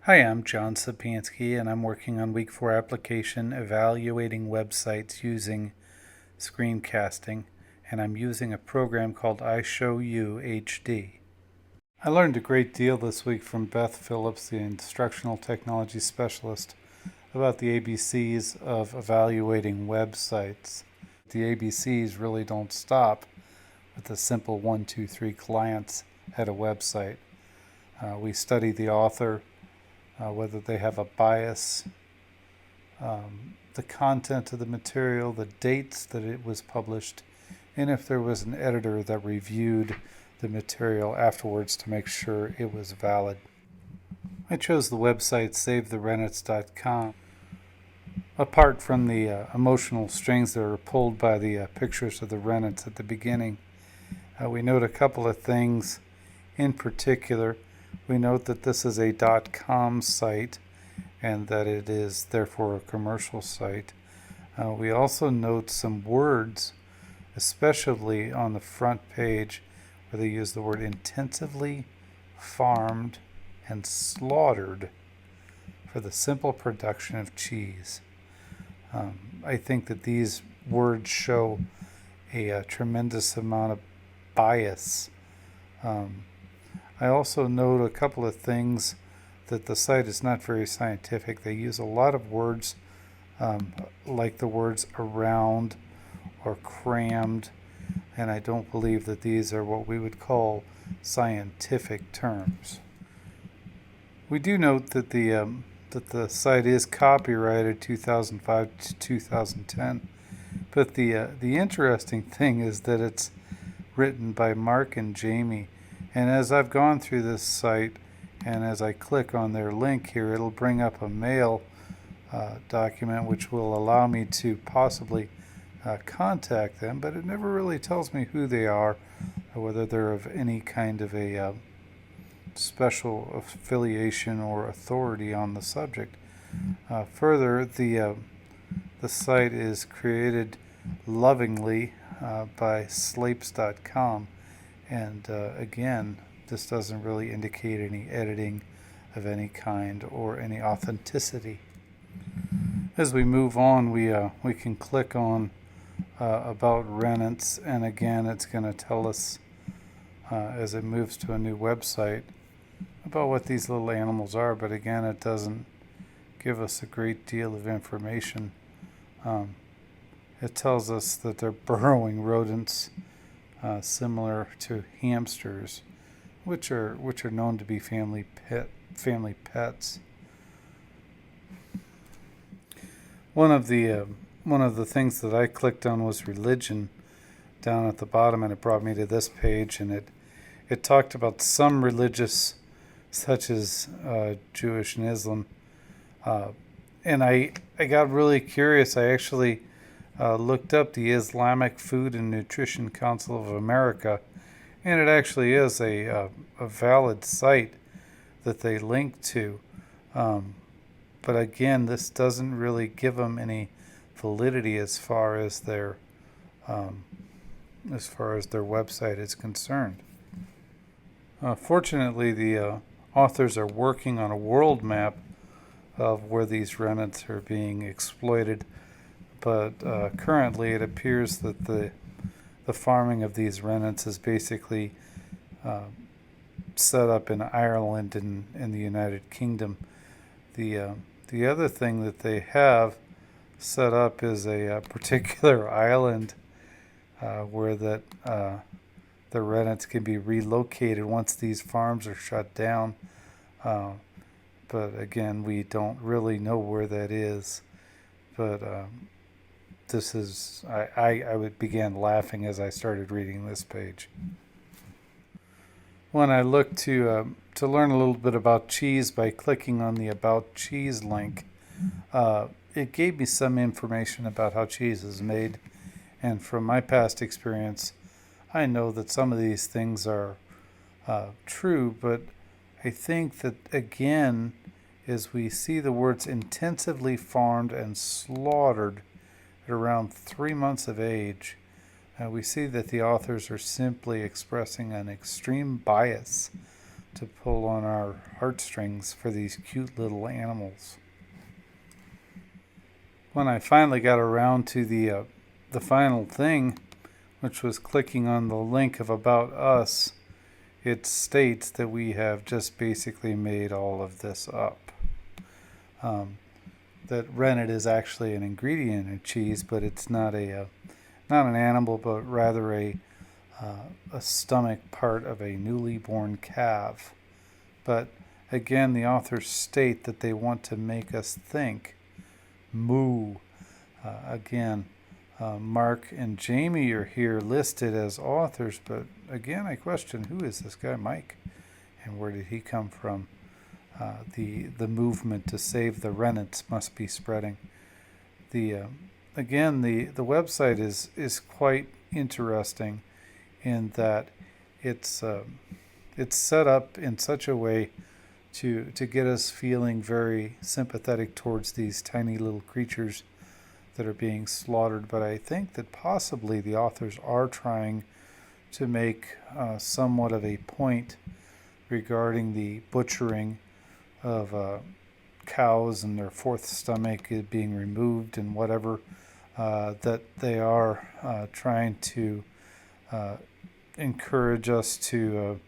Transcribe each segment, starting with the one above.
Hi, I'm John Sapansky, and I'm working on Week 4 application evaluating websites using screencasting, and I'm using a program called iShowU HD. I learned a great deal this week from Beth Phillips, the instructional technology specialist, about the ABCs of evaluating websites. The ABCs really don't stop with the simple 1, 2, 3 clients at a website. We study the author, whether they have a bias, the content of the material, the dates that it was published, and if there was an editor that reviewed the material afterwards to make sure it was valid. I chose the website SaveTheRenets.com. Apart from the emotional strings that are pulled by the pictures of the Renets at the beginning, we note a couple of things in particular. We note that this is a .com site and that it is therefore a commercial site. We also note some words, especially on the front page, where they use the word intensively farmed and slaughtered for the simple production of cheese. I think that these words show a tremendous amount of bias. I also note a couple of things that the site is not very scientific. They use a lot of words like the words around or crammed, and I don't believe that these are what we would call scientific terms. We do note that the site is copyrighted 2005 to 2010, but the interesting thing is that it's written by Mark and Jamie. And as I've gone through this site, and as I click on their link here, it'll bring up a mail document which will allow me to possibly contact them, but it never really tells me who they are or whether they're of any kind of a special affiliation or authority on the subject. Further, the site is created lovingly by slapes.com. And again, this doesn't really indicate any editing of any kind or any authenticity. As we move on, we can click on about Renets, and again, it's going to tell us as it moves to a new website about what these little animals are. But again, it doesn't give us a great deal of information. It tells us that they're burrowing rodents. Similar to hamsters, which are known to be family pets. One of the things that I clicked on was religion down at the bottom, and it brought me to this page, and it talked about some religious, such as Jewish and Islam, and I got really curious. I actually looked up the Islamic Food and Nutrition Council of America, and it actually is a valid site that they link to. But again, this doesn't really give them any validity as far as their website is concerned. Fortunately, the authors are working on a world map of where these renets are being exploited. But currently it appears that the farming of these renets is basically set up in Ireland and in the United Kingdom. The other thing that they have set up is a particular island where the renets can be relocated once these farms are shut down. But again, we don't really know where that is. But this is, I began laughing as I started reading this page. When I looked to learn a little bit about cheese by clicking on the About Cheese link, it gave me some information about how cheese is made. And from my past experience, I know that some of these things are true, but I think that, again, as we see the words intensively farmed and slaughtered at around 3 months of age, we see that the authors are simply expressing an extreme bias to pull on our heartstrings for these cute little animals. When I finally got around to the final thing, which was clicking on the link of About Us, it states that we have just basically made all of this up. That rennet is actually an ingredient in cheese, but it's not not an animal, but rather a stomach part of a newly born calf. But again, the authors state that they want to make us think. Moo. Again, Mark and Jamie are here listed as authors, but again, I question, who is this guy, Mike? And where did he come from? The movement to save the rennets must be spreading. Again, the website is quite interesting in that it's set up in such a way to get us feeling very sympathetic towards these tiny little creatures that are being slaughtered. But I think that possibly the authors are trying to make somewhat of a point regarding the butchering of cows and their fourth stomach being removed and whatever, that they are trying to encourage us to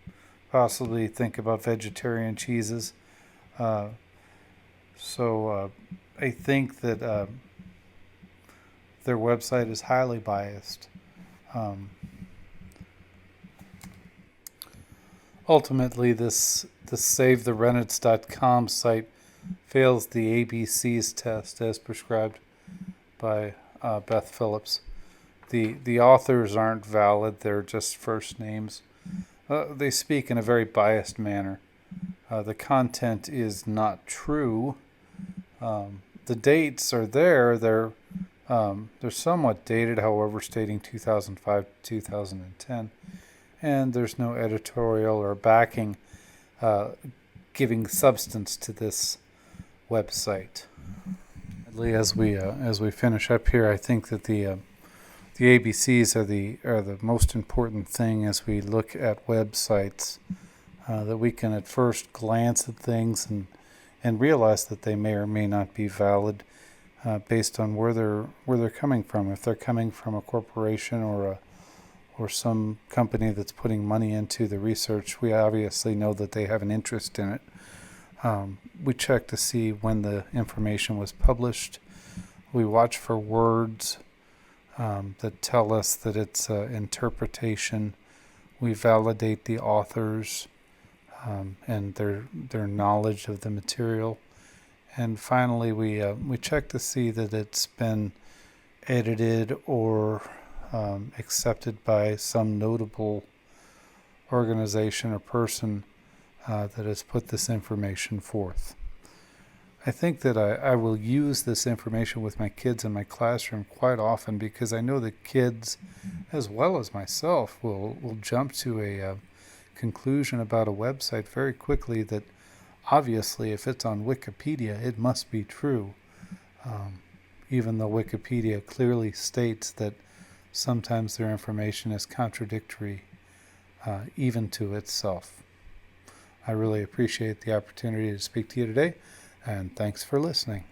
possibly think about vegetarian cheeses. So I think that their website is highly biased. Ultimately, this SaveTheRennets.com site fails the ABCs test as prescribed by Beth Phillips. The authors aren't valid, they're just first names. They speak in a very biased manner. The content is not true. The dates are there. They're somewhat dated, however, stating 2005 to 2010. And there's no editorial or backing giving substance to this website. As we finish up here, I think that the ABCs are the most important thing as we look at websites. That we can at first glance at things and realize that they may or may not be valid based on where they're coming from. If they're coming from a corporation or some company that's putting money into the research, we obviously know that they have an interest in it. We check to see when the information was published. We watch for words that tell us that it's interpretation. We validate the authors and their knowledge of the material. And finally, we check to see that it's been edited or accepted by some notable organization or person that has put this information forth. I think that I will use this information with my kids in my classroom quite often because I know that kids, as well as myself, will jump to a conclusion about a website very quickly that obviously if it's on Wikipedia, it must be true. Even though Wikipedia clearly states that sometimes their information is contradictory even to itself. I really appreciate the opportunity to speak to you today, and thanks for listening.